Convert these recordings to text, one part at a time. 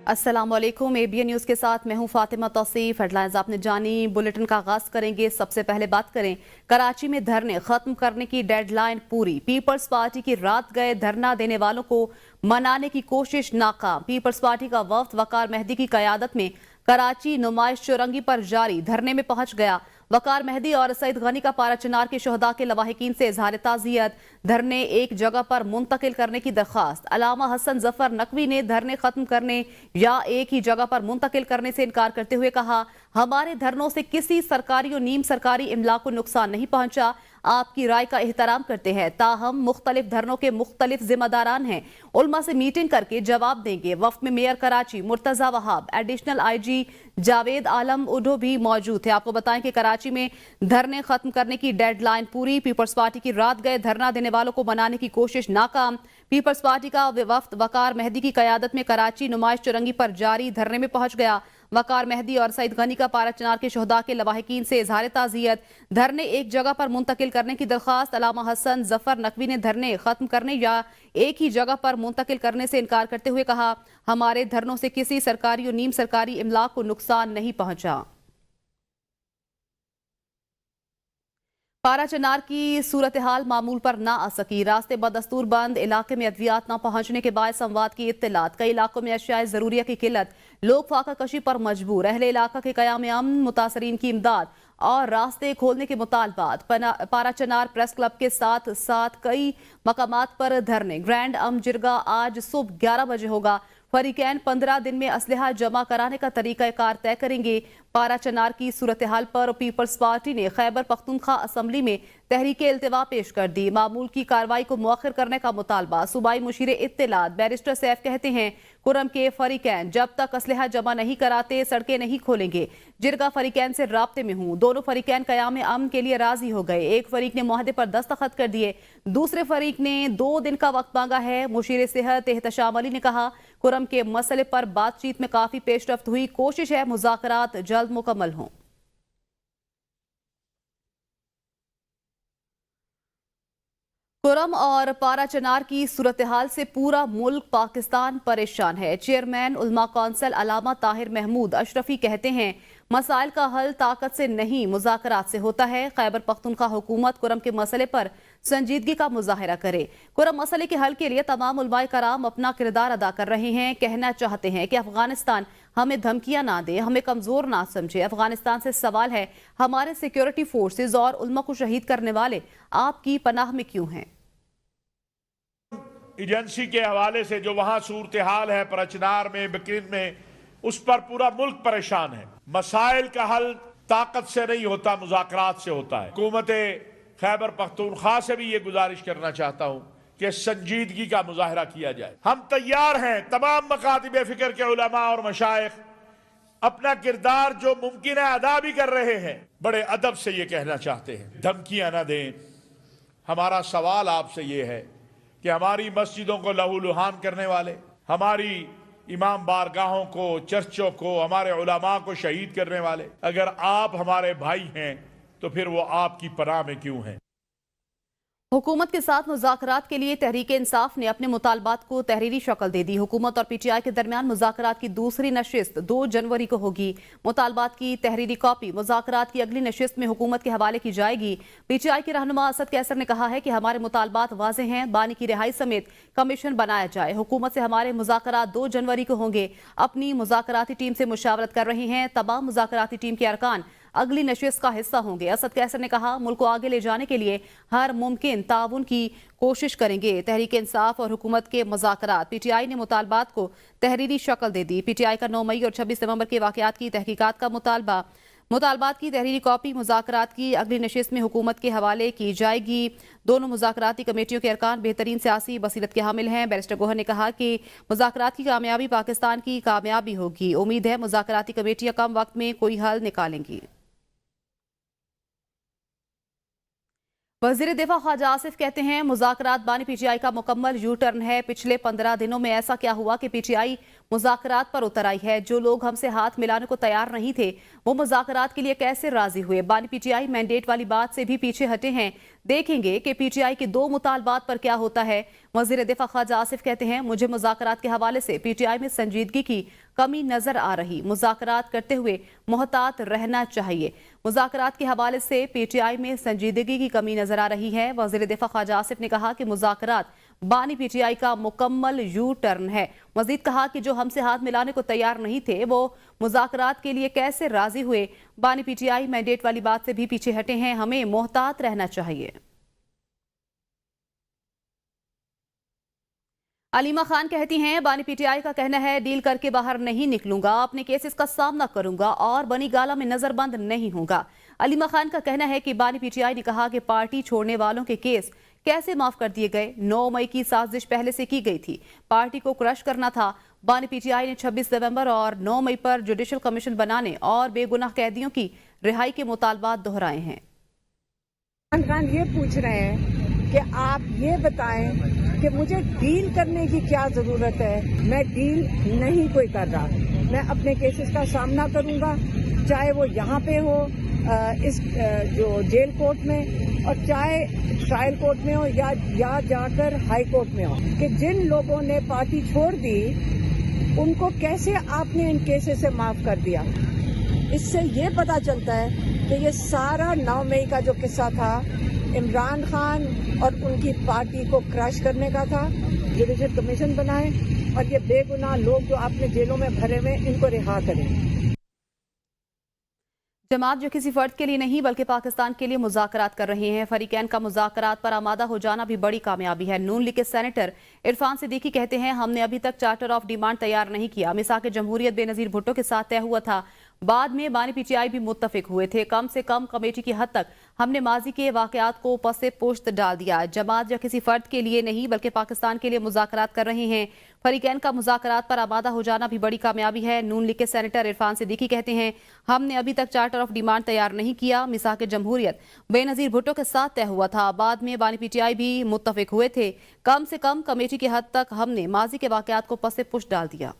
अस्सलाम वालेकुम। ABN news के साथ मैं हूं फातिमा तौसीफ। हेडलाइंस आपने जानी, बुलेटिन का आगाज करेंगे। सबसे पहले बात करें, कराची में धरने खत्म करने की डेडलाइन पूरी। पीपल्स पार्टी की रात गए धरना देने वालों को मनाने की कोशिश नाकाम। पीपल्स पार्टी का वफ्द वकार मेहदी की कयादत में कराची नुमाइश चौरंगी पर जारी धरने में पहुंच गया। वकार मेहदी और सईद गनी का पारा चिनार के शहदा के लवाहिकीन से इजहार ताज़ियत, धरने एक जगह पर मुंतकिल करने की दरख्वास्त। अलामा हसन जफर नकवी ने धरने खत्म करने या एक ही जगह पर मुंतकिल करने से इनकार करते हुए कहा, हमारे धरनों से किसी सरकारी और नीम सरकारी इमला को नुकसान नहीं पहुंचा। आपकी राय का एहतराम करते हैं, ताहम मुख्तलिफ धरनों के मुख्तलिफ जिम्मेदारान हैं, उल्मा से मीटिंग करके जवाब देंगे। वफ्द में mayor Karachi Murtaza Wahab, additional IG Javed Alam Odho भी मौजूद थे। आपको बताएं कि कराची में धरने खत्म करने की डेडलाइन पूरी। पीपल्स पार्टी की रात गए धरना देने वालों को मनाने की कोशिश नाकाम। पीपल्स पार्टी का वफ्द वकार मेहदी की कयादत में कराची नुमाइश चौरंगी पर जारी धरने में पहुंच गया। वकार मेहदी और सईद गनी का पारा चिनार के शहदा के लवाहिकीन से इजहार ताज़ियत, धरने एक जगह पर मुंतकिल करने की दरख्वास्त। अलामा हसन जफर नकवी ने धरने खत्म करने या एक ही जगह पर मुंतकिल करने से इनकार करते हुए कहा, हमारे धरनों से किसी सरकारी और नीम सरकारी इमला को नुकसान नहीं पहुंचा। पारा चिनार की सूरत हाल मामूल पर ना आ सकी, रास्ते बदस्तूर बंद, इलाके में अद्वियात न पहुंचने के बाद संवाद की इत्तलात। कई इलाकों में अशियाए जरूरिया की किल्लत, लोग फाका कशी पर मजबूर। अहले इलाका के कयाम अमन, मुतासरीन की इमदाद और रास्ते खोलने के मुतालबात। पारा चिनार प्रेस क्लब के साथ साथ कई मकामात पर धरने। ग्रैंड जिरगा आज सुबह 11 बजे होगा। फरीकैन 15 दिन में असलहा जमा कराने का तरीका कार तय करेंगे। पारा चिनार की सूरत हाल पर पीपल्स पार्टी ने खैबर पख्तूनख्वा असम्बली में तहरीक इल्तिवा पेश कर दी। मामूल की कार्रवाई को मुअख्खर करने का मुतालबा। सूबाई मुशीर इत्तलात बैरिस्टर सैफ कहते हैं, कुरम के फरीकैन जब तक असलहा जमा नहीं कराते सड़कें नहीं खोलेंगे। जिरगा फरीकैन से राब्ते में हूँ। दोनों फरीकैन कयाम अमन के लिए राजी हो गए। एक फरीक ने मुआहदे पर दस्तखत कर दिए, दूसरे फरीक ने 2 दिन का वक्त मांगा है। मुशीर सेहत एहतशाम अली ने कहा, कुरम के मसले पर बातचीत में काफी पेशरफ्त हुई, कोशिश है मुज़ाकरात जल्द मुकम्मल हों। कुरम और पारा चिनार की सूरत हाल से पूरा मुल्क पाकिस्तान परेशान है। चेयरमैन उलमा कौंसिल अलामा ताहिर महमूद अशरफी कहते हैं, मसाइल का हल ताकत से नहीं मुज़ाकरात से होता है। खैबर पख्तूनख्वा हुकूमत कुरम के मसले पर संजीदगी का मुजाहिरा करे। कुरम मसले के हल के लिए तमाम उलमाए कराम अपना किरदार अदा कर रहे हैं। कहना चाहते हैं कि अफगानिस्तान हमें धमकियां ना दे, हमें कमजोर ना समझे। अफगानिस्तान से सवाल है, हमारे सिक्योरिटी फोर्सेज और उलमा को शहीद करने वाले आपकी पनाह में क्यों हैं? एजेंसी के हवाले से जो वहां सूरत हाल है परचनार में, बकरीन में, उस पर पूरा मुल्क परेशान है। मसाइल का हल ताकत से नहीं होता, मुज़ाकरात से होता है। हुकूमत खैबर पख्तूनख्वा से भी ये गुजारिश करना चाहता हूं कि संजीदगी का मुजाहरा किया जाए। हम तैयार हैं, तमाम मकातिब फिक्र के उलमा और मशाइख अपना किरदार जो मुमकिन है अदा भी कर रहे हैं। बड़े अदब से ये कहना चाहते हैं, धमकियां ना दें। हमारा सवाल आपसे ये है कि हमारी मस्जिदों को लहूलुहान करने वाले, हमारी इमाम बारगाहों को, चर्चों को, हमारे उलमा को शहीद करने वाले अगर आप हमारे भाई हैं तो फिर वो आपकी पनाह में क्यों हैं? हुकूमत के साथ मुज़ाकरात के लिए तहरीक इंसाफ ने अपने मुतालबात को तहरीरी शक्ल दे दी। हुकूमत और पीटीआई के दरमियान मुज़ाकरात की दूसरी नशिस्त 2 जनवरी को होगी। मुतालबात की तहरीरी कॉपी मुज़ाकरात की अगली नशिस्त में हुकूमत के हवाले की जाएगी। पीटीआई के रहनुमा असद कैसर ने कहा है कि हमारे मुतालबात वाज़े हैं, बानी की रिहाई समेत कमीशन बनाया जाए। हुकूमत से हमारे मुज़ाकरात 2 जनवरी को होंगे। अपनी मुज़ाकराती टीम से मुशावरत कर रहे हैं। तमाम मुज़ाकराती टीम के अरकान अगली नशिस्त का हिस्सा होंगे। असद कैसर ने कहा, मुल्क को आगे ले जाने के लिए हर मुमकिन ताउन की कोशिश करेंगे। तहरीक इंसाफ और हुकूमत के मुज़ाकरात। पीटीआई ने मुतालबात को तहरीरी शक्ल दे दी। पीटीआई का 9 मई और 26 नवंबर के वाकयात की तहकीकात का मुतालबा। मुतालबात की तहरीरी कॉपी मुज़ाकरात की अगली नशिस्त में हुकूमत के हवाले की जाएगी। दोनों मुज़ाकराती कमेटियों के अरकान बेहतरीन सियासी बसीरत के हामिल हैं। बैरिस्टर गोहर ने कहा कि मुज़ाकरात की कामयाबी पाकिस्तान की कामयाबी होगी। उम्मीद है मुज़ाकराती कमेटियां कम वक्त में कोई हल निकालेंगी। वज़ीर दिफा ख्वाजा आसिफ कहते हैं, मुज़ाकरात बानी पीटीआई का मुकम्मल यू टर्न है। पिछले 15 दिनों में ऐसा क्या हुआ कि पीटीआई मुज़ाकरात पर उतर आई है? जो लोग हमसे हाथ मिलाने को तैयार नहीं थे वो मुज़ाकरात के लिए कैसे राजी हुए? बानी पीटीआई मैंडेट वाली बात से भी पीछे हटे हैं। देखेंगे कि पीटीआई के दो मुतालबात पर क्या होता है। वजीर दिफा ख्वाजा आसिफ कहते हैं, मुझे मुज़ाकरात के हवाले से पीटीआई में संजीदगी की कमी नजर आ रही, मुज़ाकरात करते हुए मोहतात रहना चाहिए। मुज़ाकरात के हवाले से पीटीआई में संजीदगी की कमी नजर आ रही है। वजीर दिफा ख्वाजा आसिफ ने कहा कि मुज़ाकरात बानी पीटीआई का मुकम्मल यू टर्न है। मजीद कहा कि जो हमसे हाथ मिलाने को तैयार नहीं थे वो मुज़ाकरात के लिए कैसे राजी हुए। बानी पीटीआई मैंडेट वाली बात से भी पीछे हटे हैं, हमें मोहतात रहना चाहिए। अलीमा खान कहती हैं, बानी पीटीआई का कहना है डील करके बाहर नहीं निकलूंगा, अपने केसेस का सामना करूंगा और बनी गाला में नजरबंद नहीं होगा। अलीमा खान का कहना है कि बानी पीटीआई ने कहा कि पार्टी छोड़ने वालों के केस कैसे माफ कर दिए गए। 9 मई की साजिश पहले से की गई थी, पार्टी को क्रश करना था। बानी पीटीआई ने 26 नवंबर और 9 मई पर जुडिशल कमीशन बनाने और बेगुनाह कैदियों की रिहाई के मुतालबात दोहराए हैं। इमरान खान ये पूछ रहे हैं कि आप ये बताएं कि मुझे डील करने की क्या जरूरत है। मैं डील नहीं कोई कर रहा, मैं अपने केसेस का सामना करूंगा, चाहे वो यहाँ पे हो इस जो जेल कोर्ट में, और चाहे ट्रायल कोर्ट में हो या जाकर हाई कोर्ट में हो। कि जिन लोगों ने पार्टी छोड़ दी उनको कैसे आपने इन केसेस से माफ कर दिया। इससे ये पता चलता है कि ये सारा 9 मई का जो किस्सा था इमरान खान और उनकी पार्टी को क्रश करने का था। जुडिशल कमीशन बनाए और ये बेगुनाह लोग जो आपने जेलों में भरे हुए इनको रिहा करें। जमात जो किसी फर्द के लिए नहीं बल्कि पाकिस्तान के लिए मुज़ाकरात कर रहे हैं। फरीकैन का मुज़ाकरात पर आमादा हो जाना भी बड़ी कामयाबी है। नून लीग के सेनेटर इरफान सिद्दीकी कहते हैं, हमने अभी तक चार्टर ऑफ डिमांड तैयार नहीं किया। मिसाक जमहूरियत बेनज़ीर भुट्टो के साथ तय हुआ था, बाद में बानी पीटीआई भी मुत्तफिक हुए थे। कम से कम कमेटी की हद तक हमने माजी के वाकयात को पसे पुश्त डाल दिया। जमात जो किसी फर्द के लिए नहीं बल्कि पाकिस्तान के लिए मुज़ाकरात कर रहे हैं। फरीकैन का मुज़ाकरात पर आमादा हो जाना भी बड़ी कामयाबी है। नून लीग के सेनेटर इरफान सिद्दीकी कहते हैं, हमने अभी तक चार्टर ऑफ डिमांड तैयार नहीं किया। मिसाक जमहूरियत बेनज़ीर भुट्टो के साथ तय हुआ था, बाद में बानी पीटीआई भी मुत्तफिक हुए थे। कम से कम कमेटी की हद तक हमने माजी के वाकयात को पसे पुश्त डाल दिया।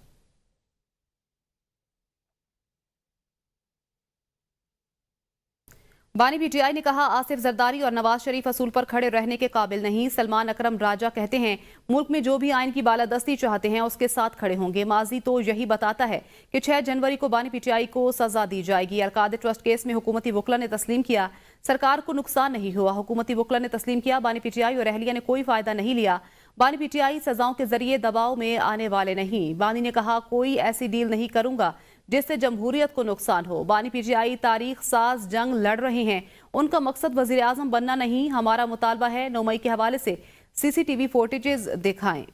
बानी पीटीआई ने कहा, आसिफ जरदारी और नवाज शरीफ असूल पर खड़े रहने के काबिल नहीं। सलमान अकरम राजा कहते हैं, मुल्क में जो भी आइन की बालादस्ती चाहते हैं उसके साथ खड़े होंगे। माजी तो यही बताता है कि 6 जनवरी को बानी पीटीआई को सजा दी जाएगी। अलकादे ट्रस्ट केस में हुकूमती वकला ने तस्लीम किया, सरकार को नुकसान नहीं हुआ। हुकूमती वकला ने तस्लीम किया, बानी पीटीआई और अहलिया ने कोई फायदा नहीं लिया। बानी पीटीआई सजाओं के जरिए दबाव में आने वाले नहीं। बानी ने कहा, कोई ऐसी डील नहीं करूंगा जिससे जमहूरियत को नुकसान हो। बानी पीटीआई तारीख साज जंग लड़ रहे हैं, उनका मकसद वजीर आजम बनना नहीं। हमारा मुतालबा है 9 मई के हवाले से सीसीटीवी फुटेजेस दिखाएं।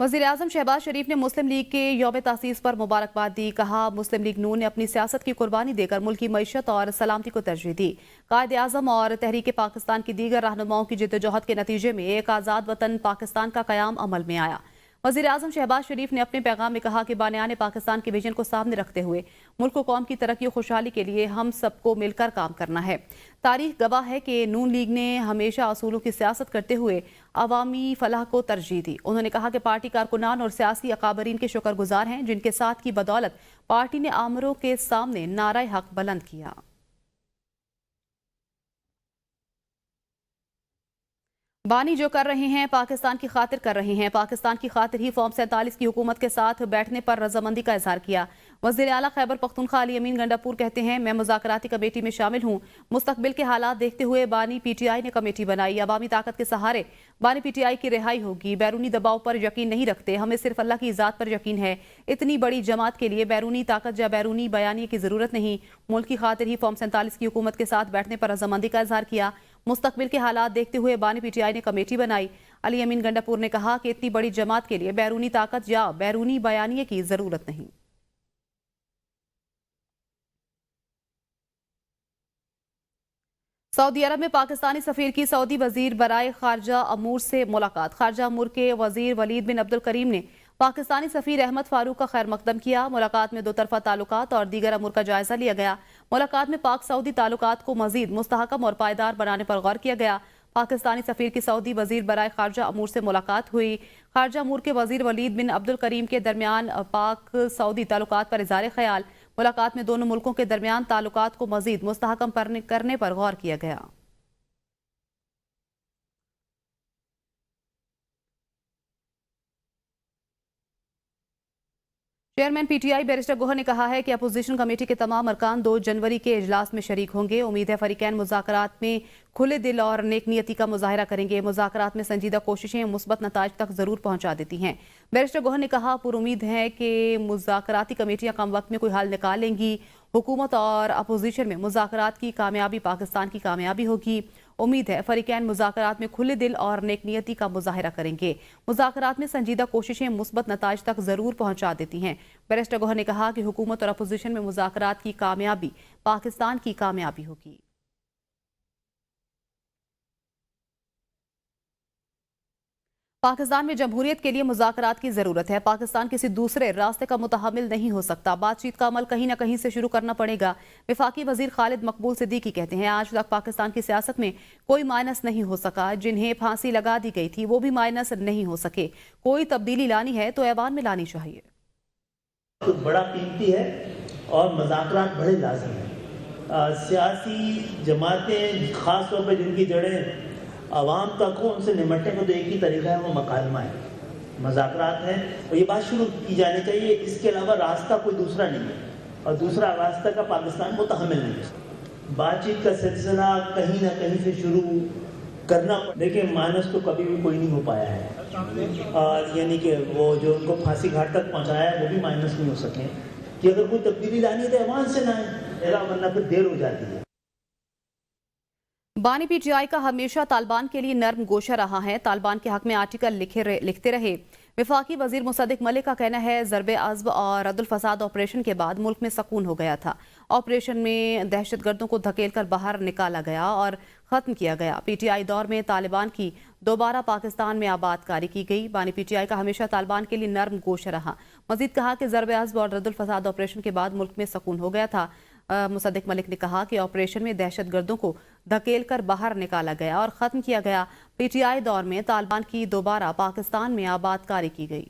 वज़ीर आज़म शहबाज शरीफ ने मुस्लिम लीग के यौम तासीस पर मुबारकबाद दी। कहा, मुस्लिम लीग नून ने अपनी सियासत की कुर्बानी देकर मुल्क की मईशत और सलामती को तरजीह दी। कायद आज़म और तहरीक पाकिस्तान की दीगर रहनुमाओं की जिद्दोजहद के नतीजे में एक आज़ाद वतन पाकिस्तान का क़याम अमल में आया। वज़ीर आज़म शहबाज शरीफ ने अपने पैगाम में कहा कि बानियान पाकिस्तान के विजन को सामने रखते हुए मुल्क कौम की तरक्की और खुशहाली के लिए हम सबको मिलकर काम करना है। तारीख गवाह है कि नून लीग ने हमेशा असूलों की सियासत करते हुए अवामी फलाह को तरजीह दी। उन्होंने कहा कि पार्टी कारकुनान और सियासी अकाबरीन के शुक्रगुजार हैं, जिनके साथ की बदौलत पार्टी ने आमरों के सामने नारा हक बुलंद किया। बानी जो कर रहे हैं पाकिस्तान की खातिर कर रहे हैं। पाकिस्तान की खातिर ही फॉर्म 47 की हुकूमत के साथ बैठने पर रजामंदी का इजहार किया। वज़ीर आला खैबर पख्तूनख्वा अली अमीन गंडापुर कहते हैं, मैं मुज़ाकराती कमेटी में शामिल हूँ। मुस्तकबिल के हालात देखते हुए बानी पीटीआई ने कमेटी बनाई। अवामी ताकत के सहारे बानी पीटीआई की रिहाई होगी। बैरूनी दबाव पर यकीन नहीं रखते, हमें सिर्फ अल्लाह की ज़ात पर यकीन है। इतनी बड़ी जमात के लिए बैरूनी ताकत या बैरूनी बयानी की जरूरत नहीं। मुल्क की खातिर ही फॉर्म 47 की हुकूमत के साथ बैठने पर रजामंदी का इजहार किया। मुस्तकबिल के हालात देखते हुए बानी पीटीआई ने कमेटी बनाई। अली अमीन गंडापुर ने कहा कि इतनी बड़ी जमात के लिए बैरूनी ताकत या बैरूनी बयानिए की जरूरत नहीं। सऊदी अरब में पाकिस्तानी सफीर की सऊदी वजीर बराए खारजा अमूर से मुलाकात। खारजा अमूर के वजीर वलीद बिन अब्दुल करीम ने पाकिस्तानी सफीर अहमद फारूक का खैर मकदम किया। मुलाकात में दो तरफा ताल्लुकात और दीगर अमूर का जायजा लिया गया। मुलाकात में पाक सऊदी ताल्लुकात को मजीद मुस्तहकम और पायदार बनाने पर गौर किया गया। पाकिस्तानी सफीर की सऊदी वजीर बराए खारजा अमूर से मुलाकात हुई। खारजा अमूर के वजीर वलीद बिन अब्दुल करीम के दरमियान पाक सऊदी ताल्लुकात पर इज़हार ख्याल, मुलाकात में दोनों मुल्कों के दरमियान ताल्लुकात को मजीद मुस्तहकम करने पर गौर किया गया। चेयरमैन पीटीआई बैरिस्टर गोहर ने कहा है कि अपोजिशन कमेटी के तमाम अरकान 2 जनवरी के इजलास में शरीक होंगे। उम्मीद है फरीकैन मुज़ाकरात में खुले दिल और नेक नियति का मुजाहरा करेंगे। मुज़ाकरात में संजीदा कोशिशें मुस्बत नताज तक जरूर पहुंचा देती हैं। बैरिस्टर गोहर ने कहा पुरुमीद है कि मुज़ाकराती कमेटियां कम वक्त में कोई हल निकालेंगी। हुकूमत और अपोजिशन में मुज़ाकरात की कामयाबी पाकिस्तान की कामयाबी होगी। उम्मीद है फरीकैन मुज़ाकरात में खुले दिल और नेक नियति का मुजाहरा करेंगे। मुज़ाकरात में संजीदा कोशिशें मुस्बत नताज तक जरूर पहुंचा देती हैं। बैरिस्टर गोहर ने कहा कि हुकूमत और अपोजिशन में मुज़ाकरात की कामयाबी पाकिस्तान की कामयाबी होगी। पाकिस्तान में जमहूरियत के लिए मुज़ाकरात की ज़रूरत है। पाकिस्तान किसी दूसरे रास्ते का मुतहम्मिल नहीं हो सकता। बातचीत का अमल कहीं ना कहीं से शुरू करना पड़ेगा। वफाकी वजीर खालिद मकबूल सिद्दीकी कहते हैं आज तक पाकिस्तान की सियासत में कोई माइनस नहीं हो सका। जिन्हें फांसी लगा दी गई थी वो भी माइनस नहीं हो सके। कोई तब्दीली लानी है तो ऐवान में लानी चाहिए। तो बड़ा कीमती है और मुज़ाकरात बड़े लाज़िम हैं। सियासी जमातें ख़ास तौर पर जिनकी जड़ें आवाम तक हो उनसे निमटने का तो एक ही तरीका है, वो मकालमा है, मुज़ाकरात है। और ये बात शुरू की जानी चाहिए। इसके अलावा रास्ता कोई दूसरा नहीं है और दूसरा रास्ता का पाकिस्तान मुतहम्मिल नहीं है। बातचीत का सिलसिला कहीं ना कहीं से शुरू करना। देखिए माइनस तो कभी भी कोई नहीं हो पाया है और यानी कि वो जो उनको फांसी घाट तक पहुंचाया है वो भी माइनस नहीं हो सके। कि अगर कोई तब्दीली लानी है तो ऐवान से लाएं, वरना फिर देर हो जाती है। बानी पीटीआई का हमेशा तालिबान के लिए नर्म गोशा रहा है। तालिबान के हक में आर्टिकल लिखते रहे। वफाकी वजीर मुसद्दिक मलिक का कहना है ज़रबे अज़्ब और रद्दुल फसाद ऑपरेशन के बाद मुल्क में सकून हो गया था। ऑपरेशन में दहशतगर्दों को धकेल कर बाहर निकाला गया और ख़त्म किया गया। पीटीआई दौर में तालिबान की दोबारा पाकिस्तान में आबादकारी की गई। बानी पीटीआई का हमेशा तालिबान के लिए नर्म गोशा रहा। मजीद कहा कि ज़रबे अज़्ब और रद्दुल फसाद ऑपरेशन के बाद मुल्क में सकून हो गया था। मुसद्दिक मलिक ने कहा कि ऑपरेशन में दहशतगर्दों को धकेल कर बाहर निकाला गया और ख़त्म किया गया। पीटीआई दौर में तालिबान की दोबारा पाकिस्तान में आबादकारी की गई।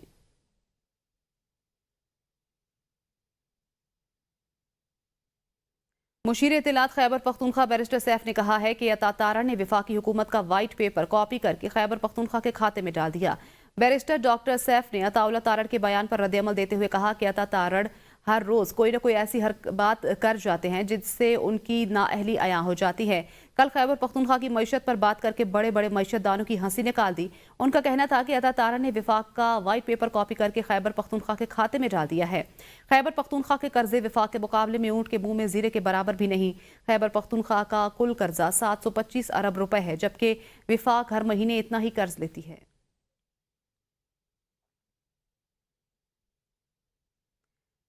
मुशीर इत्तलात खैबर पख्तूनख्वा बैरिस्टर सैफ ने कहा है कि अता तारड़ ने वफाकी हुकूमत का वाइट पेपर कॉपी करके खैबर पख्तूनख्वा के खाते में डाल दिया। बैरिस्टर डॉक्टर सैफ ने अताउल्लाह तारड़ के बयान पर रद्द-ए-अमल देते हुए कहा कि अता तारड़ हर रोज कोई ना कोई ऐसी हर बात कर जाते हैं जिससे उनकी नाअहली अयां हो जाती है। कल खैबर पख्तूनख्वा की मईशत पर बात करके बड़े बड़े मईशतदानों की हंसी निकाल दी। उनका कहना था कि अता तारड़ ने विफाक का वाइट पेपर कॉपी करके खैबर पख्तूनख्वा के खाते में डाल दिया है। खैबर पख्तूनख्वा के कर्जे विफाक के मुकाबले में ऊंट के मुंह में जीरे के बराबर भी नहीं। खैबर पख्तूनख्वा का कुल कर्जा 725 अरब रुपए है, जबकि विफाक हर महीने इतना ही कर्ज लेती है।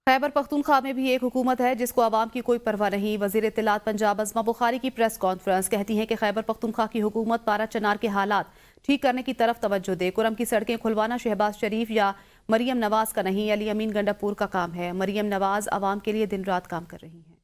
खैबर पख्तूनख्वा में भी एक हुकूमत है जिसको आवाम की कोई परवाह नहीं। वजीर इत्तलात पंजाब अज़मा बुखारी की प्रेस कॉन्फ्रेंस कहती है कि खैबर पख्तूनख्वा की हुकूमत पारा चनार के हालात ठीक करने की तरफ तवज्जो दे। कुरम की सड़कें खुलवाना शहबाज शरीफ या मरियम नवाज का नहीं, अली अमीन गंडापुर का काम है। मरियम नवाज आवाम के लिए दिन रात काम कर रही हैं।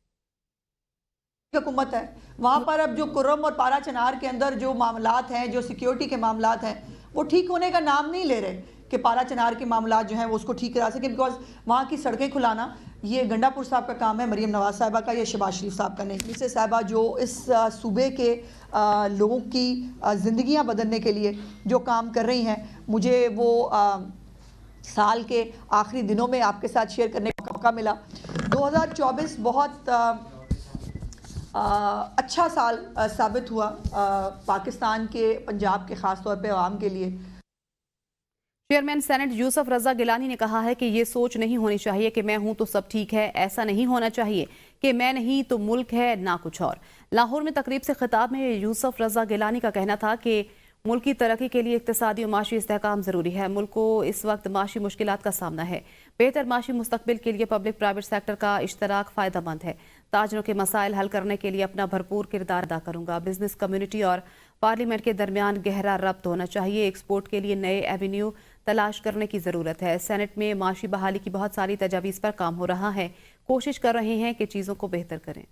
हुकूमत है वहाँ पर अब जो कुर्रम और पारा चनार के अंदर जो मामलात हैं, जो सिक्योरिटी के मामलात हैं, वो ठीक होने का नाम नहीं ले रहे कि पारा चनार के मामलात जो हैं वो उसको ठीक करा सके। बिकॉज वहाँ की सड़कें खुलाना ये गंडापुर साहब का काम है, मरियम नवाज साहिबा का या शहबाज शरीफ साहब का नहीं। मिसेस साहिबा जो इस सूबे के लोगों की ज़िंदगियाँ बदलने के लिए जो काम कर रही हैं, मुझे वो साल के आखिरी दिनों में आपके साथ शेयर करने का मौका मिला। 2024 बहुत अच्छा साल साबित हुआ पाकिस्तान के, पंजाब के ख़ास तौर पे अवाम के लिए। चेयरमैन सेनेट यूसुफ रजा गिलानी ने कहा है कि ये सोच नहीं होनी चाहिए कि मैं हूं तो सब ठीक है। ऐसा नहीं होना चाहिए कि मैं नहीं तो मुल्क है, ना कुछ और। लाहौर में तकरीब से खिताब में यूसुफ रजा गिलानी का कहना था कि मुल्क की तरक्की के लिए इक्तिसादी और माशी इस्तेहकाम ज़रूरी है। मुल्क को इस वक्त माशी मुश्किलात का सामना है। बेहतर माशी मुस्तकबिल के लिए पब्लिक प्राइवेट सेक्टर का इश्तराक फ़ायदेमंद है। ताजरों के मसाइल हल करने के लिए अपना भरपूर किरदार अदा करूंगा। बिजनेस कम्युनिटी और पार्लियामेंट के दरमियान गहरा रब्त होना चाहिए। एक्सपोर्ट के लिए नए एवेन्यू तलाश करने की ज़रूरत है। सेनेट में माशी बहाली की बहुत सारी तजावीज़ पर काम हो रहा है। कोशिश कर रहे हैं कि चीज़ों को बेहतर करें।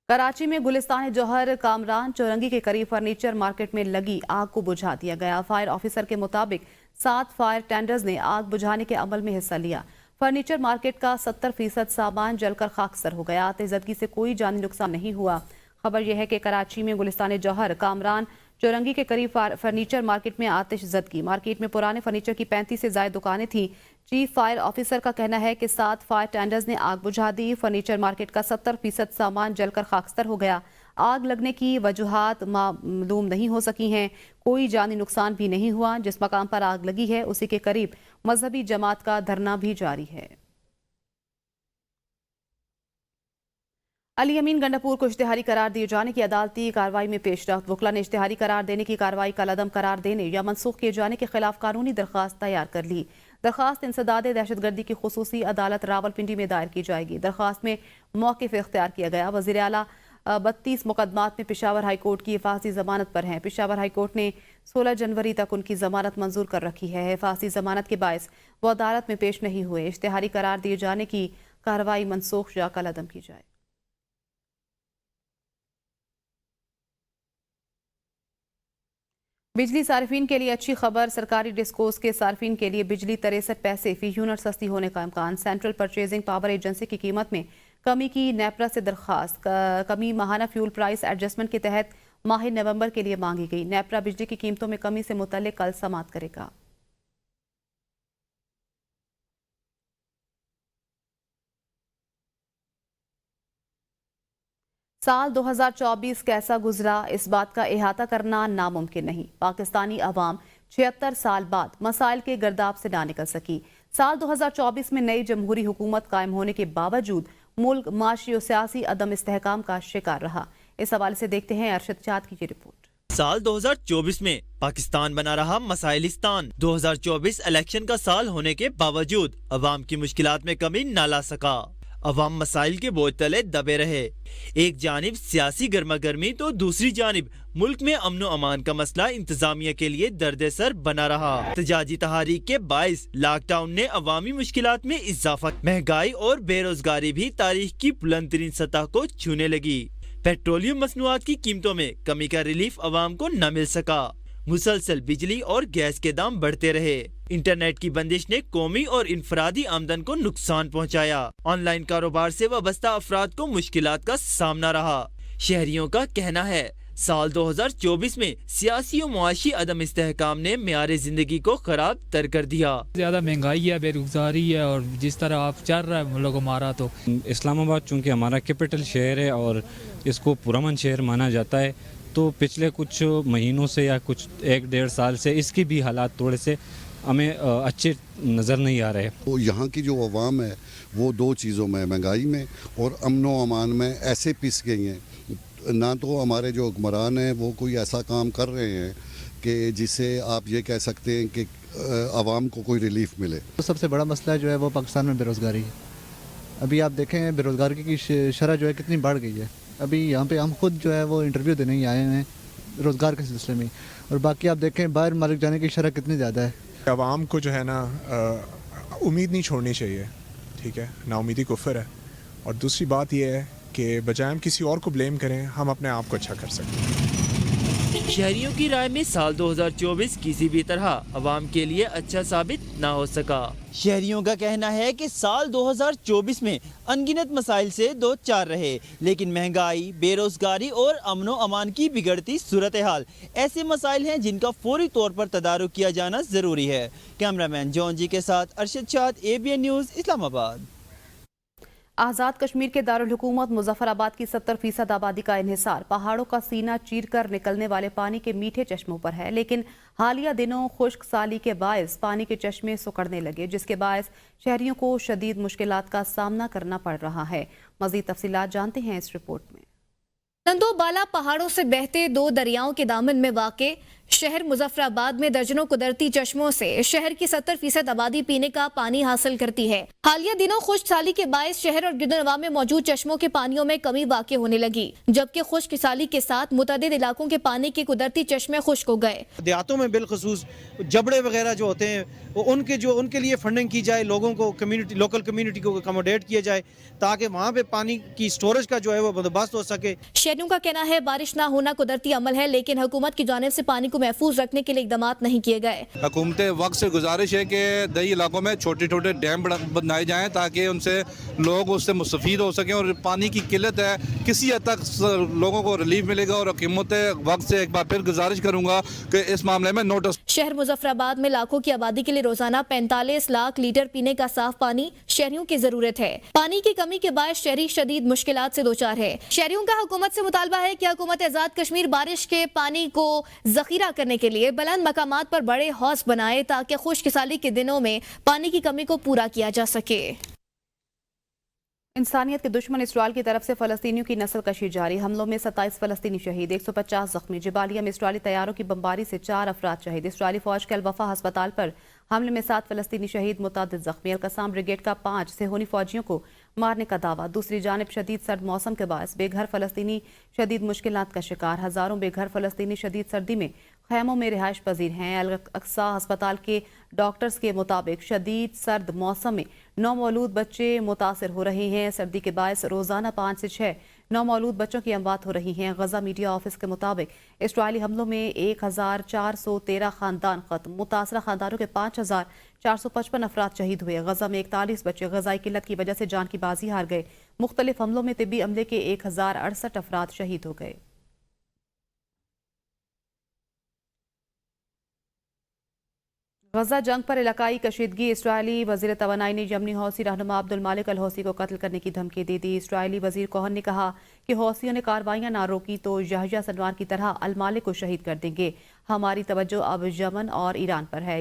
कराची में गुलिस्तान जौहर कामरान चौरंगी के करीब फर्नीचर मार्केट में लगी आग को बुझा दिया गया। फायर ऑफिसर के मुताबिक 7 फायर टेंडर्स ने आग बुझाने के अमल में हिस्सा लिया। फर्नीचर मार्केट का 70% सामान जलकर खाकसर हो गया। आतिशबाजी से कोई जानी नुकसान नहीं हुआ। खबर यह है कि कराची में गुलिस्तान जौहर कामरान चौरंगी के करीब फर्नीचर मार्केट में आतिशबाजी। मार्केट में पुराने फर्नीचर की 35 से ज्यादा दुकानें थीं। चीफ फायर ऑफिसर का कहना है कि 7 फायर टेंडर्स ने आग बुझा दी। फर्नीचर मार्केट का 70% सामान जलकर खाकसर हो गया। आग लगने की वजूहात मालूम नहीं हो सकी हैं। कोई जानी नुकसान भी नहीं हुआ। जिस मकाम पर आग लगी है उसी के करीब मजहबी जमात का धरना भी जारी है। अली अमीन गंडापुर को इश्तिहारी करार दिए जाने की अदालती कार्रवाई में पेशरफ्त। वकला ने इश्तिहारी करार देने की कार्रवाई कलअदम करार देने या मनसूख किए जाने के खिलाफ कानूनी दरख्वास्त तैयार कर ली। दरख्वास्त इंसदाद दहशतगर्दी की खुसूसी अदालत रावलपिंडी में दायर की जाएगी। दरख्वास्त में मौक़िफ़ इख्तियार किया गया। वज़ीर आला 32 मुकदमात में पेशावर हाईकोर्ट की हिफाजती जमानत पर हैं। पेशावर हाईकोर्ट ने 16 जनवरी तक उनकी जमानत मंजूर कर रखी है। हिफाजती जमानत के बायस वो अदालत में पेश नहीं हुए। इश्तिहारी करार दिए जाने की कार्रवाई मनसूख या कलअदम की जाए। बिजली सार्फिन के लिए अच्छी खबर। सरकारी डिस्कोस के सार्फिन के लिए बिजली 63 पैसे फी यूनिट सस्ती होने का इम्कान। सेंट्रल परचेजिंग पावर एजेंसी की कीमत में कमी की नेपरा से दरख्वास्त। कमी माहाना फ्यूल प्राइस एडजस्टमेंट के तहत माह नवंबर के लिए मांगी गई। नेपरा बिजली की कीमतों में कमी से मुतल्लिक कल समाअत करेगा। साल 2024 कैसा गुजरा, इस बात का इहाता करना नामुमकिन नहीं। पाकिस्तानी अवाम 76 साल बाद मसाइल के गर्दाब से ना निकल सकी। साल 2024 में नई जमहूरी हुकूमत कायम होने के बावजूद मुल्क माशी और सियासी अदम इस्तेहकाम का शिकार रहा। इस हवाले से देखते हैं अरशद चाद की ये रिपोर्ट। साल 2024 में पाकिस्तान बना रहा मसाइलिस्तान। 2024 इलेक्शन का साल होने के बावजूद अवाम की मुश्किलात में कमी न ला सका। अवाम मसाइल के बोझ तले दबे रहे। एक जानिब सियासी गर्मा गर्मी तो दूसरी जानिब मुल्क में अमन व अमान का मसला इंतजामिया के लिए दर्द सर बना रहा। एहतजाजी तहारीक के बाइस लॉकडाउन ने अवामी मुश्किलात में इजाफा। महंगाई और बेरोजगारी भी तारीख की बुलंद तरीन सतह को छूने लगी। पेट्रोलियम मसनूआत की कीमतों में कमी का रिलीफ अवाम को न मिल सका। मुसलसल बिजली और गैस के दाम बढ़ते रहे। इंटरनेट की बंदिश ने कौमी और इनफरादी आमदन को नुकसान पहुंचाया। ऑनलाइन कारोबार से वाबस्ता अफराद को मुश्किलात का सामना रहा। शहरियों का कहना है साल 2024 में सियासी और मुआशी अदम इस्तेहकाम ने मेयारे जिंदगी को खराब तर कर दिया। ज्यादा महंगाई है, बेरोजगारी है और जिस तरह आप चल रहा है मुल्क हमारा, तो इस्लामाबाद चूँकि हमारा कैपिटल शहर है और इसको पुरअमन शहर माना जाता है, तो पिछले कुछ महीनों से या कुछ 1-1.5 साल से इसकी भी हालात थोड़े से हमें अच्छे नज़र नहीं आ रहे। तो यहाँ की जो अवाम है वो दो चीज़ों में, महंगाई में और अमन व अमान में ऐसे पिस गई हैं। ना तो हमारे जो हुक्मरान हैं वो कोई ऐसा काम कर रहे हैं कि जिससे आप ये कह सकते हैं कि आवाम को कोई रिलीफ मिले। तो सबसे बड़ा मसला जो है वो पाकिस्तान में बेरोज़गारी है। अभी आप देखें बेरोज़गारी की शरह जो है कितनी बढ़ गई है। अभी यहाँ पे हम खुद जो है वो इंटरव्यू देने ही आए हैं रोज़गार के सिलसिले में, और बाकी आप देखें बाहर मालिक जाने की शरह कितनी ज़्यादा है। आवाम को जो है ना उम्मीद नहीं छोड़नी चाहिए, ठीक है, नाउमीदी कुफ्र है। और दूसरी बात यह है कि बजाय हम किसी और को ब्लेम करें, हम अपने आप को अच्छा कर सकते हैं। शहरियों की राय में साल 2024 किसी भी तरह अवाम के लिए अच्छा साबित ना हो सका। शहरियों का कहना है कि साल 2024 में अनगिनत मसाइल से दो चार रहे, लेकिन महंगाई, बेरोजगारी और अमन व अमान की बिगड़ती सूरत हाल ऐसे मसाइल हैं जिनका फौरी तौर पर तदारुक किया जाना जरूरी है। कैमरामैन जॉन जी के साथ अरशद चाद, ABN न्यूज़, इस्लामाबाद। आज़ाद कश्मीर के दारुल हुकूमत मुजफ्फराबाद की 70% आबादी का इन्हिसार पहाड़ों का सीना चीर कर निकलने वाले पानी के मीठे चश्मों पर है, लेकिन हालिया दिनों खुश्क साली के बायस पानी के चश्मे सुकड़ने लगे, जिसके बायस शहरियों को शदीद मुश्किलात का सामना करना पड़ रहा है। मज़ीद तफसीलात जानते हैं इस रिपोर्ट में। नंदोबाला पहाड़ों से बहते दो दरियाओं के दामन में वाक़े शहर मुजफ्फराबाद में दर्जनों कुदरती चश्मों से शहर की 70% आबादी पीने का पानी हासिल करती है। हालिया दिनों खुश्क साली के बायस शहर और गिरदनवा में मौजूद चश्मों के पानियों में कमी वाक़ई होने लगी, जबकि खुश्क साली के साथ मुतअद्दिद इलाकों के पानी के कुदरती चश्मे खुश्क हो गए। देहातों में बिलखसूस जबड़े वगैरह जो होते हैं उनके लिए फंडिंग की जाए, लोगों को लोकल कम्युनिटी को अकोमोडेट किया जाए ताकि वहाँ पे पानी की स्टोरेज का जो है वो बंदोबस्त हो सके। शहरियों का कहना है बारिश ना होना कुदरती अमल है, लेकिन हुकूमत की जानिब से पानी को महफूज रखने के लिए इकदाम नहीं किए गए। हुकूमत वक्त से गुजारिश है कि दही इलाकों में छोटे छोटे डैम बनाए जाएँ ताकि उनसे लोग उससे मुस्तफीद हो सकें, और पानी की किल्लत है किसी हद तक लोगों को रिलीफ मिलेगा। और हुकूमत वक्त से एक बार फिर गुजारिश करूँगा कि इस मामले में नोटिस। शहर मुजफ्फराबाद में लाखों की आबादी के लिए रोजाना 45 लाख लीटर पीने का साफ पानी शहरियों की जरूरत है। पानी की कमी के बाद शहरी शदीद मुश्किलात से दोचार है। शहरियों का हुकूमत से मुतालबा है कि हुकूमत आजाद कश्मीर बारिश के पानी को जखीरा करने के लिए बुलंद मकामात पर बड़े हौज बनाए ताकि खुशकिसाली के दिनों में पानी की कमी को पूरा किया जा सके। इंसानियत के दुश्मन इसराइल की तरफ से फलस्तीनियों की नस्ल कशी जारी। हमलों में 27 फलस्तीनी शहीद, 150 जख्मी। जबालिया में इसराइली तैयारों की बमबारी से 4 अफराद शहीद। इसराइली फौज के अल-वफा अस्पताल पर हमले में 7 फलस्तीनी शहीद, मुतअद्दिद जख्मी। अल-कसाम ब्रिगेड का 5 सेहोनी फौजियों को मारने का दावा। दूसरी जानिब शदीद सर्द मौसम के बायस बेघर फलस्तीनी शदीद मुश्किलात का शिकार। हजारों बेघर फलस्तीनी शदीद सर्दी में खैमों में रिहाइश पजीर हैं। अल-अक्सा अस्पताल के डॉक्टर्स के मुताबिक शदीद सर्द मौसम में नौमौलूद बच्चे मुतासर हो रहे हैं। सर्दी के बायस रोजाना 5 से 6 नौमौलूद बच्चों की अमवात हो रही हैं। गजा मीडिया ऑफिस के मुताबिक इसराइली हमलों में 1413 खानदान खत्म। मुतासरा खानदानों के 5455 अफराद शहीद हुए। गजा में 41 बच्चे गजाई किल्लत की वजह से जान की बाजी हार गए। मुख्तलिफ हमलों में तिब्बी अमले के 1068 अफराद शहीद हो गए। गजा जंग पर इलाकाई कशीदगी। इसराइली वजीर तवानाई ने यमनी हौसी रहनुमा अब्दुल मालिक अल हौसी को कत्ल करने की धमकी दे दी। इसराइली वजीर कोहन ने कहा कि हौसियों ने कार्रवाइयां ना रोकी तो याह्या सिनवार की तरह अल मालिक को शहीद कर देंगे। हमारी तवज्जो अब यमन और ईरान पर है।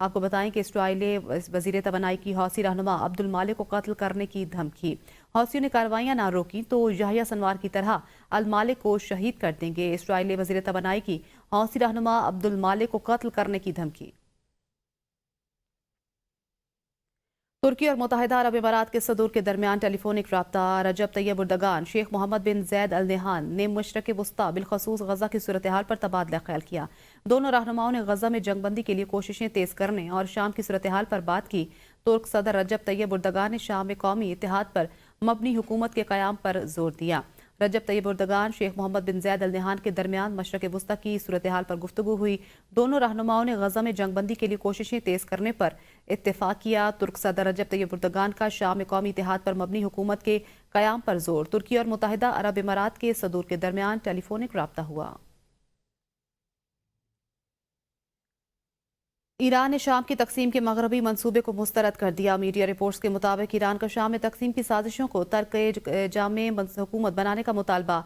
आपको बताएं कि इसराइली वजीर तवानाई की हौसी रहनुमा अब्दुल मालिक को कत्ल करने की धमकी। हौसियों ने कार्रवाइयां ना रोकी तो याह्या सिनवार की तरह अल मालिक को शहीद कर देंगे। इसराइली वजीर तवानाई की हौसी रहनुमा अब्दुल मालिक को कत्ल करने की धमकी। तुर्की और मुत्तहिदा अरब इमारात के सदूर के दरमियान टेलीफोनिक राब्ता। रजब तैयब उर्दगान शेख मोहम्मद बिन जैद अल नहान ने मशरक़ वस्ता बिलखसूस गजा की सूरत हाल पर तबादला ख्याल किया। दोनों रहनुमाओं ने गजा में जंगबंदी के लिए कोशिशें तेज करने और शाम की सूरत हाल पर बात की। तुर्क सदर रजब तैयब उर्दगान ने शाम में कौमी इत्तेहाद पर मबनी हुकूमत के क़याम पर जोर दिया। रजब तैयब उर्दगान शेख मोहम्मद बिन जैद अल नहान के दरमियान मशरक़ वस्ता की सूरत हाल पर गुफ्तगू हुई। दोनों रहनुमाओं ने गजा में जंगबंदी के लिए कोशिशें तेज करने पर इत्तेफाक किया। तुर्क सदर रजब तैयब उर्दगान का शाम में कौमी इत्तेहाद पर मबनी हुकूमत के क़याम पर जोर। तुर्की और मुत्तहिदा अरब इमारात के सदूर के दरमियान टेलीफोनिक राब्ता हुआ। ईरान ने शाम की तकसीम के मगरबी मंसूबे को मुस्तरद कर दिया। मीडिया रिपोर्ट्स के मुताबिक ईरान का शाम में तकसीम की साजिशों को तर्क जामे हुकूमत बनाने का मुतालबा।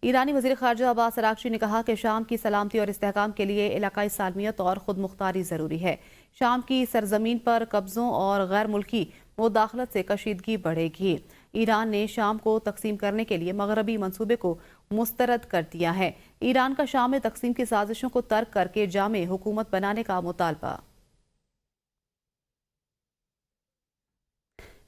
ईरानी वज़ीर ख़ारजा अब्बास अराग़ची ने कहा कि शाम की सलामती और इस्तेहकाम के लिए इलाकाई सालमियत और खुद मुख्तारी ज़रूरी है। शाम की सरजमीन पर कब्ज़ों और गैर मुल्की मुदाखलत से कशीदगी बढ़ेगी। ईरान ने शाम को तकसीम करने के लिए मगरबी मंसूबे को मुस्तरद कर दिया है। ईरान का शाम में तकसीम की साजिशों को तर्क करके जामे हुकूमत बनाने का मुतालबा।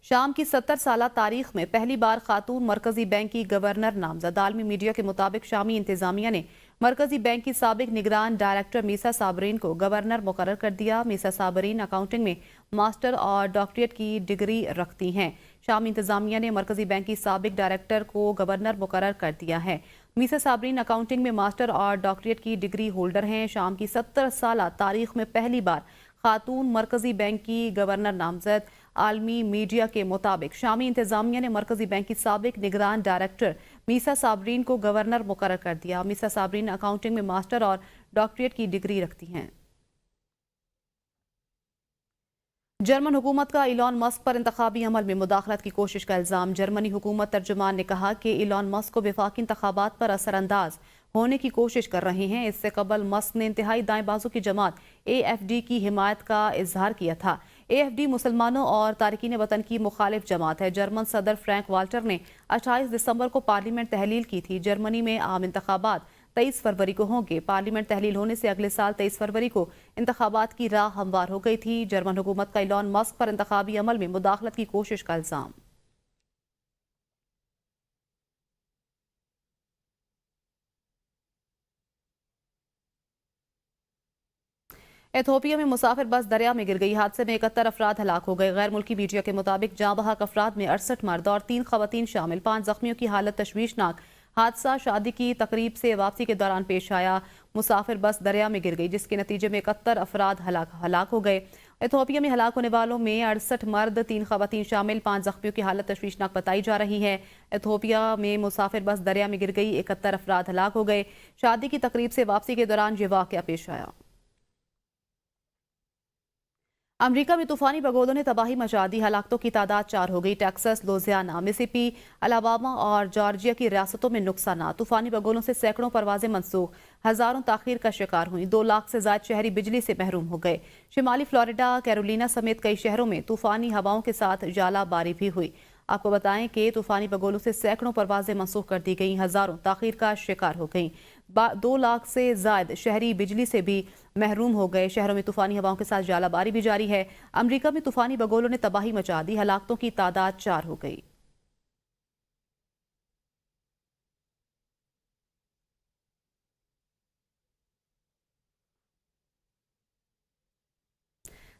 शाम की 70 साला तारीख में पहली बार खातून मरकजी बैंक की गवर्नर नामजद। आलमी मीडिया के मुताबिक शामी इंतजामिया ने मरकजी बैंक की साबिक निगरान डायरेक्टर मीसा साबरीन को गवर्नर मुकर्रर कर दिया। मीसा साबरीन अकाउंटिंग में मास्टर और डॉक्टरेट की डिग्री रखती हैं। शामी इंतजामिया ने मरकजी बैंक की साबिक डायरेक्टर को गवर्नर मुकर्रर कर दिया है। मीसा साबरीन अकाउंटिंग में मास्टर और डॉक्टरेट की डिग्री होल्डर हैं। शाम की 70 साला तारीख में पहली बार खातून मरकजी बैंक की गवर्नर नामजद। आलमी मीडिया के मुताबिक शामी इंतजामिया ने मरकजी बैंक की साबिक निगरान डायरेक्टर मीसा साबरीन को गवर्नर मुकर्रर कर दिया। मीसा साबरीन अकाउंटिंग में मास्टर और डॉक्टरेट की डिग्री रखती हैं। जर्मन हुकूमत का इलॉन मस्क पर इंतखाबी अमल में मुदाखलत की कोशिश का इल्जाम। जर्मनी हुकूमत तर्जुमान ने कहा कि इलॉन मस्क को वफाकी इंतखाबात पर असरअंदाज होने की कोशिश कर रहे हैं। इससे कबल मस्क ने इंतहाई दाएं बाजू की जमात AFD की हिमायत का इजहार किया था। AFD मुसलमानों और तारिकीन वतन की मुखालिफ जमात है। जर्मन सदर फ्रैंक वाल्टर ने 28 दिसंबर को पार्लियामेंट तहलील की थी। जर्मनी में आम इंतखाबात 23 फरवरी को होंगे। पार्लियामेंट तहलील होने से अगले साल 23 फरवरी को इंतखाबात की राह हमवार हो गई थी। जर्मन हुकूमत का इलॉन मस्क पर इंतखाबी अमल में मुदाखलत की कोशिश का इल्जाम। एथोपिया में मुसाफिर बस दरिया में गिर गई। हादसे में 71 अफराद हलाक हो गए। गैर मुल्की मीडिया के मुताबिक जाँ बहक अफराद में 68 मर्द और 3 खवातीन शामिल। 5 जख्मियों की हालत तशवीशनाक। हादसा शादी की तकरीब से वापसी के दौरान पेश आया। मुसाफिर बस दरिया में गिर गई, जिसके नतीजे में 71 अफराद हलाक हो गए। इथियोपिया में हलाक होने वालों में 68 मर्द 3 खवातीन शामिल। 5 जख्मियों की हालत तशवीशनाक बताई जा रही है। इथियोपिया में मुसाफिर बस दरिया में गिर गई, 71 अफराद हलाक हो गए। शादी की तकरीब से वापसी के दौरान ये वाकया पेश आया। अमेरिका में तूफानी बगोलों ने तबाही मचा दी, हलाकतों की तादाद 4 हो गई। टेक्सास, लुजियाना, मिसिसिपी, अलाबामा और जॉर्जिया की रियासतों में नुकसान। तूफानी बगोलों से सैकड़ों परवाजें मनसूख, हजारों ताखीर का शिकार हुई। 2 लाख से ज्यादा शहरी बिजली से महरूम हो गए। शिमाली फ्लोरिडा, कैरोलिना समेत कई शहरों में तूफानी हवाओं के साथ जालाबारी भी हुई। आपको बताएं कि तूफानी बगोलों से सैकड़ों परवाजें मनसूख कर दी गईं, हजारों ताखीर का शिकार हो गईं। 2 लाख से ज्यादा शहरी बिजली से भी महरूम हो गए। शहरों में तूफानी हवाओं के साथ जालाबारी भी जारी है। अमेरिका में तूफानी बगोलों ने तबाही मचा दी, हलाकतों की तादाद 4 हो गई।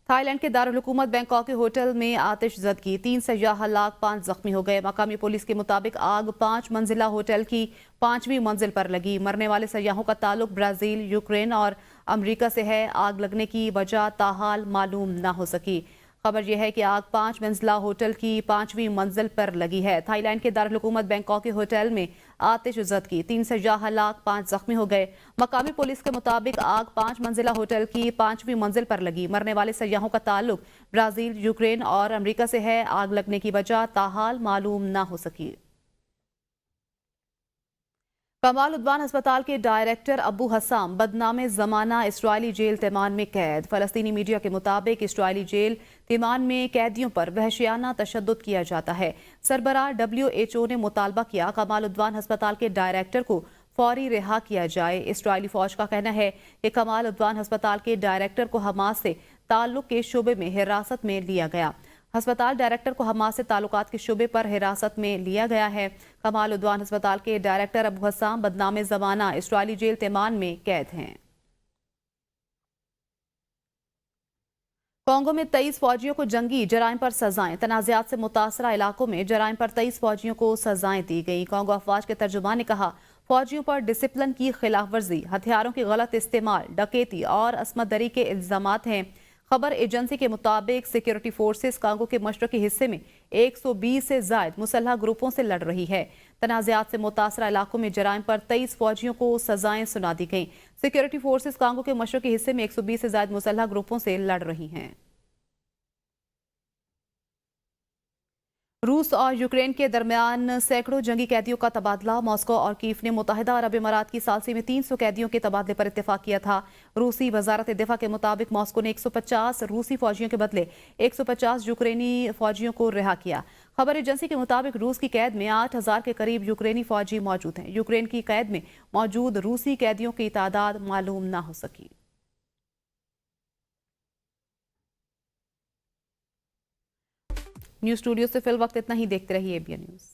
थाईलैंड के दारुल हुकूमत बैंकॉक के होटल में आतिशज़दगी, 3 सयाह हलाक, 5 जख्मी हो गए। मकामी पुलिस के मुताबिक आग 5 मंजिला होटल की 5वीं मंजिल पर लगी। मरने वाले सयाहों का ताल्लुक ब्राजील, यूक्रेन और अमेरिका से है। आग लगने की वजह ताहाल मालूम न हो सकी। खबर यह है कि आग 5 मंजिला होटल की 5वीं मंजिल पर लगी है। थाईलैंड के दारुल हुकूमत बैंकॉक के होटल में आतिशज़दगी, 3 सयाह हलाक, 5 जख्मी हो गए। मकामी पुलिस के मुताबिक आग 5 मंजिला होटल की 5वीं मंजिल पर लगी। मरने वाले सयाहों का ताल्लुक ब्राजील, यूक्रेन और अमेरिका से है। आग लगने की वजह ताहाल मालूम न हो सकी। कमाल उद्वान अस्पताल के डायरेक्टर अबू हसाम बदनामे ज़माना इस्राइली जेल तिमान में कैद। फलस्तीनी मीडिया के मुताबिक इस्राइली जेल तिमान में कैदियों पर वहशियाना तशद्दुद किया जाता है। सरबराह WHO ने मुतालबा किया कमाल उद्वान अस्पताल के डायरेक्टर को फौरी रिहा किया जाए। इस्राइली फौज का कहना है कि कमाल उद्वान अस्पताल के डायरेक्टर को हमास से ताल्लुक के शोबे में हिरासत में लिया गया। अस्पताल डायरेक्टर को हमास से ताल्लुकात के शुबे पर हिरासत में लिया गया है। कमाल उद्वान अस्पताल के डायरेक्टर अबू हसाम बदनामे ज़माना इस्राइली जेल तिमान में कैद हैं। कांगो में 23 फौजियों को जंगी जराइम पर सजाएं। तनाज़ात से मुतासरा इलाकों में जराइम पर 23 फौजियों को सजाएं दी गई। कांगो अफवाज के तर्जुमान ने कहा, फौजियों पर डिसिप्लिन की खिलाफ वर्जी, हथियारों के गलत इस्तेमाल, डकैती और असमत दरी के इल्जामात हैं। खबर एजेंसी के मुताबिक सिक्योरिटी फोर्सेस कांगो के मशरकी हिस्से में 120 से ज्यादा मुसल्ह ग्रुपों से लड़ रही है। तनाज़ात से मुतासरा इलाकों में जराइम पर 23 फौजियों को सजाएं सुना दी गईं। सिक्योरिटी फोर्सेस कांगो के मशरकी हिस्से में 120 से ज्यादा मुसल्ह ग्रुपों से लड़ रही हैं। रूस और यूक्रेन के दरमियान सैकड़ों जंगी कैदियों का तबादला। मॉस्को और कीव ने मुत्तहिदा अरब इमारात की सालसी में 300 कैदियों के तबादले पर इत्तेफाक किया था। रूसी वजारत दिफा के मुताबिक मॉस्को ने 150 रूसी फौजियों के बदले 150 यूक्रेनी फौजियों को रिहा किया। खबर एजेंसी के मुताबिक रूस की कैद में 8000 के करीब यूक्रेनी फौजी मौजूद हैं। यूक्रेन की कैद में मौजूद रूसी कैदियों की तादाद मालूम न हो सकी। न्यूज़ स्टूडियो से फिल वक्त इतना ही। देखते रहिए ABN न्यूज़।